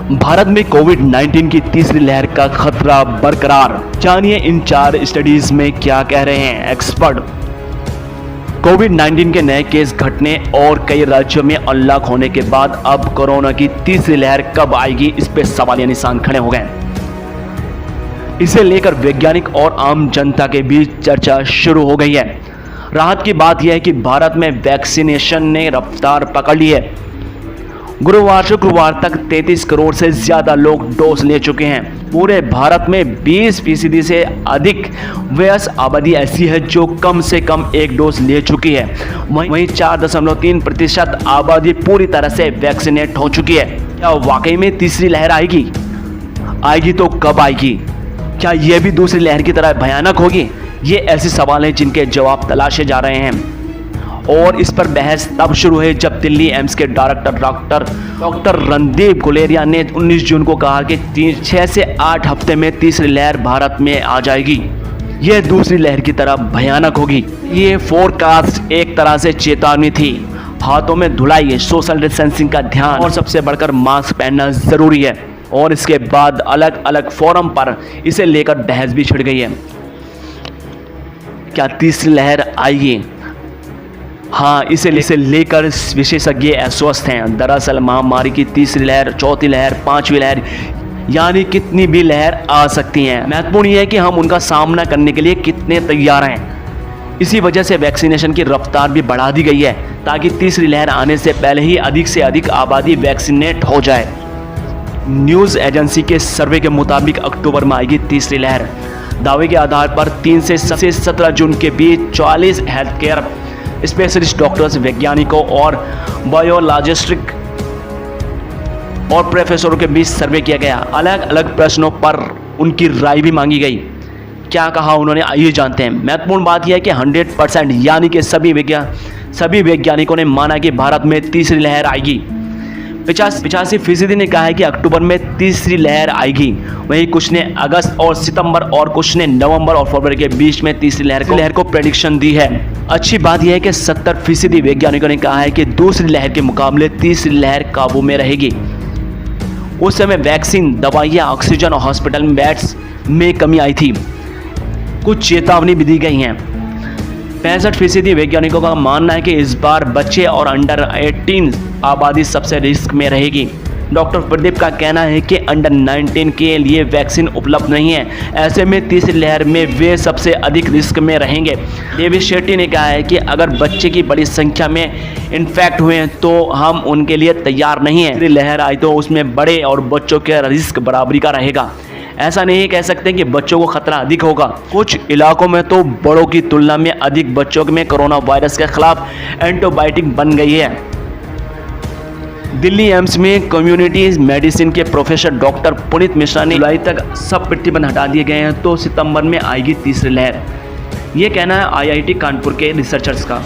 भारत में कोविड-19 की तीसरी लहर का खतरा बरकरार। जानिए इन 4 स्टडीज में क्या कह रहे हैं एक्सपर्ट। कोविड-19 के नए केस घटने और कई राज्यों में अनलॉक होने के बाद अब कोरोना की तीसरी लहर कब आएगी, इस पे सवालिया निशान खड़े हो गए। इसे लेकर वैज्ञानिक और आम जनता के बीच चर्चा शुरू हो गई है। राहत की बात यह है कि भारत में वैक्सीनेशन ने रफ्तार पकड़ ली है। गुरुवार शुक्रवार तक 33 करोड़ से ज्यादा लोग डोज ले चुके हैं। पूरे भारत में 20% से अधिक वयस्क आबादी ऐसी है जो कम से कम एक डोज ले चुकी है। वहीं 4.3% आबादी पूरी तरह से वैक्सीनेट हो चुकी है। क्या वाकई में तीसरी लहर आएगी? आएगी तो कब आएगी? क्या यह भी दूसरी लहर की तरह भयानक होगी? ये ऐसे सवाल हैं जिनके जवाब तलाशे जा रहे हैं। और इस पर बहस तब शुरू हुई जब दिल्ली एम्स के डायरेक्टर डॉक्टर रणदीप गुलेरिया ने 19 जून को कहा कि 6 से 8 हफ्ते में तीसरी लहर भारत में आ जाएगी। यह दूसरी लहर की तरह भयानक होगी। ये फोरकास्ट एक तरह से चेतावनी थी। हाथों में धुलाई, सोशल डिस्टेंसिंग का ध्यान और सबसे बढ़कर मास्क पहनना जरूरी है। और इसके बाद अलग अलग फोरम पर इसे लेकर बहस भी छिड़ गई है। क्या तीसरी लहर आएगी? हाँ, इसे लेकर विशेषज्ञ अस्वस्थ हैं। दरअसल महामारी की तीसरी लहर, चौथी लहर, 5वीं लहर यानी कितनी भी लहर आ सकती हैं। महत्वपूर्ण यह है कि हम उनका सामना करने के लिए कितने तैयार हैं। इसी वजह से वैक्सीनेशन की रफ्तार भी बढ़ा दी गई है ताकि तीसरी लहर आने से पहले ही अधिक से अधिक आबादी वैक्सीनेट हो जाए। न्यूज़ एजेंसी के सर्वे के मुताबिक अक्टूबर में आएगी तीसरी लहर। दावे के आधार पर 3 से 17 जून के बीच 44 हेल्थ केयर स्पेशलिस्ट डॉक्टर्स, वैज्ञानिकों और बायोलॉजिस्ट और प्रोफेसरों के बीच सर्वे किया गया। अलग अलग प्रश्नों पर उनकी राय भी मांगी गई। क्या कहा उन्होंने, आइए जानते हैं। महत्वपूर्ण बात यह है कि 100% यानी कि सभी वैज्ञानिकों ने माना कि भारत में तीसरी लहर आएगी। 85% ने कहा है कि अक्टूबर में तीसरी लहर आएगी। वहीं कुछ ने अगस्त और सितंबर और कुछ ने नवंबर और फरवरी के बीच में तीसरी लहर को प्रेडिक्शन दी है। अच्छी बात यह है कि 70% वैज्ञानिकों ने कहा है कि दूसरी लहर के मुकाबले तीसरी लहर काबू में रहेगी। उस समय वैक्सीन, दवाइयाँ, ऑक्सीजन और हॉस्पिटल में बेड्स में कमी आई थी। कुछ चेतावनी भी दी गई हैं। 65% वैज्ञानिकों का मानना है कि इस बार बच्चे और अंडर 18 आबादी सबसे रिस्क में रहेगी। डॉक्टर प्रदीप का कहना है कि अंडर 19 के लिए वैक्सीन उपलब्ध नहीं है। ऐसे में तीसरी लहर में वे सबसे अधिक रिस्क में रहेंगे। डेविड शेट्टी ने कहा है कि अगर बच्चे की बड़ी संख्या में इन्फेक्ट हुए तो हम उनके लिए तैयार नहीं हैं। तीसरी लहर आई तो उसमें बड़े और बच्चों का रिस्क बराबरी का रहेगा। ऐसा नहीं कह सकते कि बच्चों को खतरा अधिक होगा। कुछ इलाकों में तो बड़ों की तुलना में अधिक बच्चों में कोरोना वायरस के खिलाफ एंटीबायोटिक बन गई है। दिल्ली एम्स में कम्युनिटी मेडिसिन के प्रोफेसर डॉक्टर पुनीत मिश्रा ने जुलाई तक सब प्रतिबंध हटा दिए गए हैं तो सितंबर में आएगी तीसरी लहर। ये कहना है IIT कानपुर के रिसर्चर्स का।